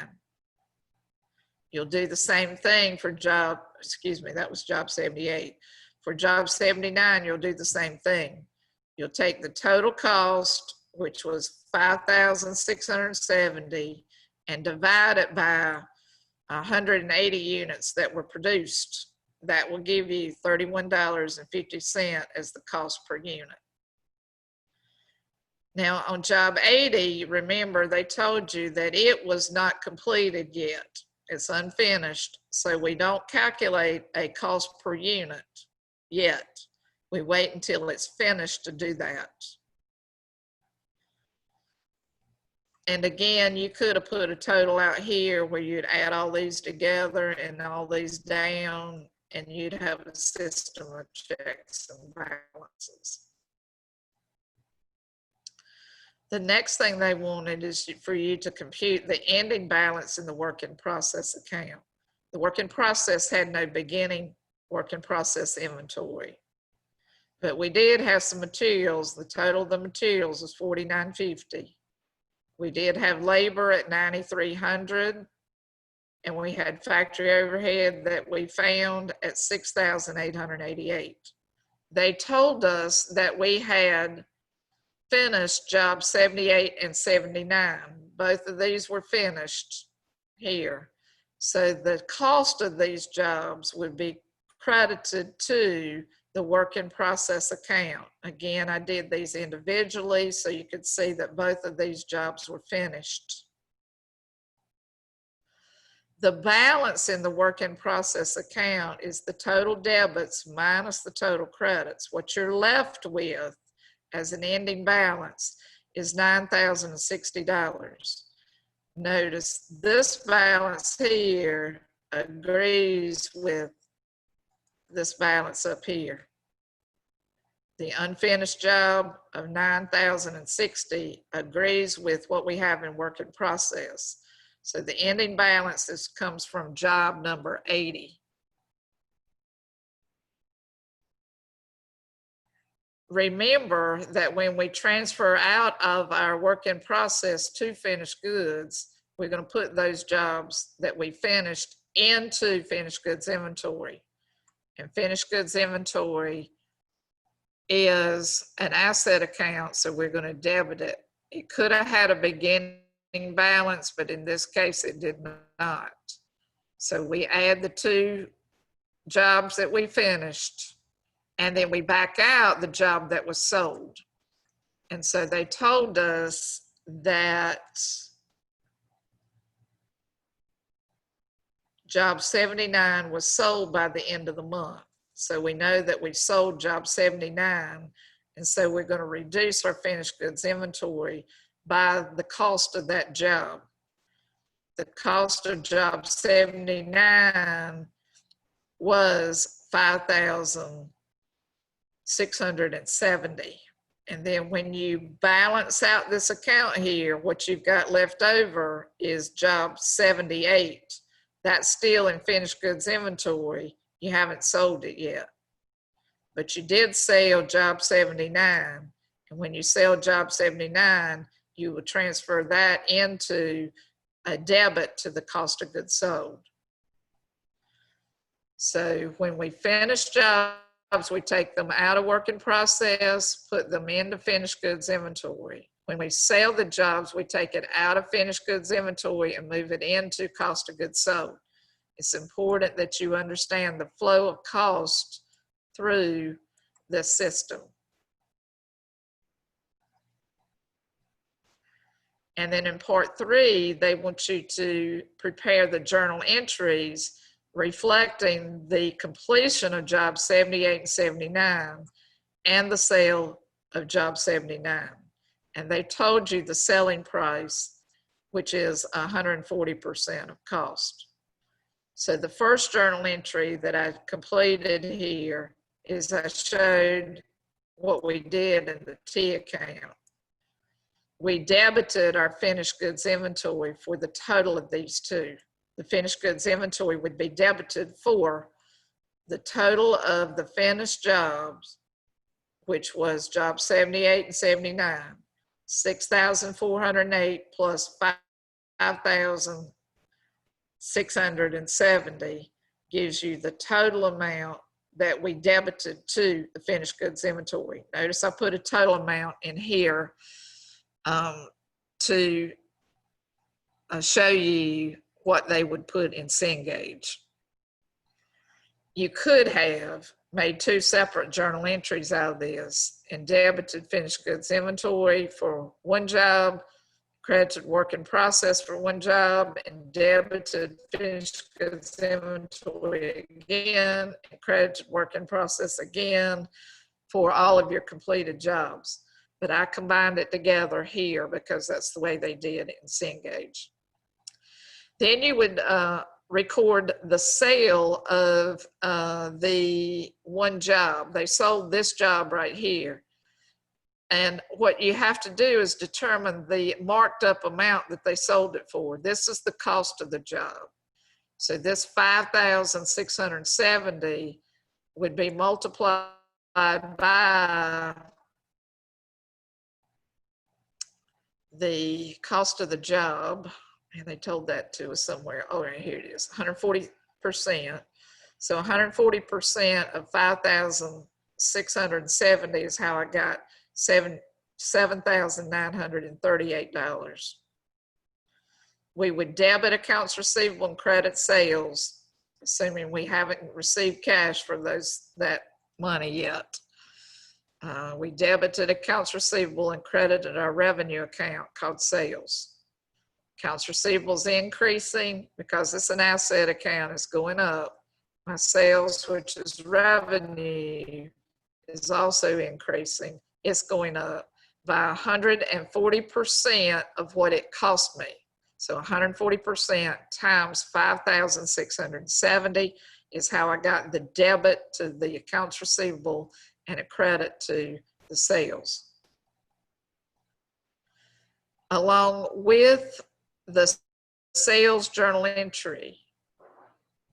You'll do the same thing for job, excuse me, that was job 78. For job 79, you'll do the same thing. You'll take the total cost, which was 5,670, and divide it by 180 units that were produced. That will give you $31.50 as the cost per unit. Now on job 80, remember they told you that it was not completed yet. It's unfinished, so we don't calculate a cost per unit yet. We wait until it's finished to do that. And again, you could have put a total out here where you'd add all these together and all these down, and you'd have a system of checks and balances. The next thing they wanted is for you to compute the ending balance in the work in process account. The work in process had no beginning work in process inventory, but we did have some materials. The total of the materials was $49.50. We did have labor at $9,300, and we had factory overhead that we found at $6,888. They told us that we had finished job 78 and 79. Both of these were finished here. So the cost of these jobs would be credited to the work in process account. Again, I did these individually so you could see that both of these jobs were finished. The balance in the work in process account is the total debits minus the total credits. What you're left with as an ending balance is $9,060. Notice this balance here agrees with this balance up here. The unfinished job of $9,060 agrees with what we have in work in process. So the ending balance comes from job number 80. Remember that when we transfer out of our work in process to finished goods, we're going to put those jobs that we finished into finished goods inventory. And finished goods inventory is an asset account, so we're going to debit it. It could have had a beginning balance, but in this case it did not. So we add the two jobs that we finished, and then we back out the job that was sold. And so they told us that job 79 was sold by the end of the month. So we know that we sold job 79, and so we're going to reduce our finished goods inventory by the cost of that job. The cost of job 79 was $5,670. And then when you balance out this account here, what you've got left over is job 78. That's still in finished goods inventory. You haven't sold it yet. But you did sell job 79. And when you sell job 79, you will transfer that into a debit to the cost of goods sold. So when we finish jobs, we take them out of work in process, put them into finished goods inventory. When we sell the jobs, we take it out of finished goods inventory and move it into cost of goods sold. It's important that you understand the flow of cost through this system. And then in part 3, they want you to prepare the journal entries reflecting the completion of job 78 and 79 and the sale of job 79. And they told you the selling price, which is 140% of cost. So the first journal entry that I completed here is I showed what we did in the T account. We debited our finished goods inventory for the total of these two. The finished goods inventory would be debited for the total of the finished jobs, which was job 78 and 79, 6,408 plus 5,670 gives you the total amount that we debited to the finished goods inventory. Notice I put a total amount in here to show you what they would put in Cengage. You could have made 2 separate journal entries out of this and debited finished goods inventory for one job, credited work in process for one job, and debited finished goods inventory again, and credited work in process again for all of your completed jobs. But I combined it together here because that's the way they did it in Cengage. Then you would record the sale of the one job. They sold this job right here. And what you have to do is determine the marked up amount that they sold it for. This is the cost of the job. So this 5,670 would be multiplied by the cost of the job. And they told that to us somewhere. Oh, here it is, 140%. So 140% of 5,670 is how I got $7,938. We would debit accounts receivable and credit sales, assuming we haven't received cash for that money yet. We debited accounts receivable and credited our revenue account called sales. Accounts receivable is increasing because it's an asset account, it's going up. My sales, which is revenue, is also increasing. It's going up by 140% of what it cost me. So 140% times 5,670 is how I got the debit to the accounts receivable and a credit to the sales. Along with the sales journal entry,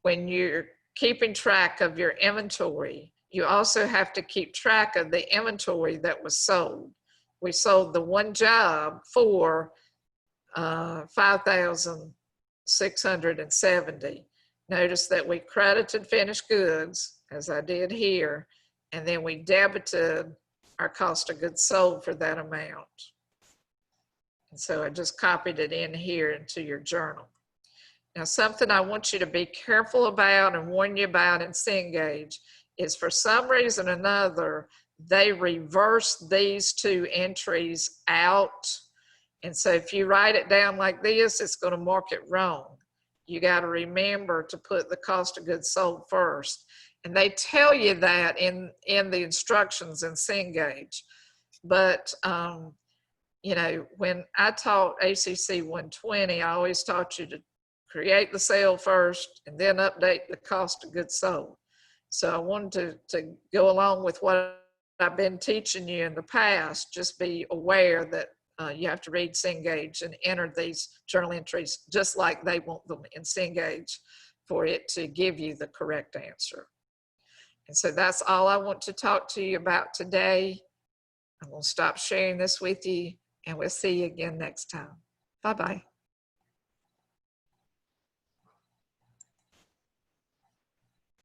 when you're keeping track of your inventory, you also have to keep track of the inventory that was sold. We sold the one job for 5,670. Notice that we credited finished goods, as I did here, and then we debited our cost of goods sold for that amount. And so I just copied it in here into your journal. Now, something I want you to be careful about and warn you about in Cengage is, for some reason or another, they reverse these 2 entries out. And so if you write it down like this, it's going to mark it wrong. You got to remember to put the cost of goods sold first. And they tell you that in the instructions in Cengage. But, you know, when I taught ACC 120, I always taught you to create the sale first and then update the cost of goods sold. So I wanted to go along with what I've been teaching you in the past. Just be aware that you have to read Cengage and enter these journal entries just like they want them in Cengage for it to give you the correct answer. And so that's all I want to talk to you about today. I'm going to stop sharing this with you, and we'll see you again next time. Bye-bye.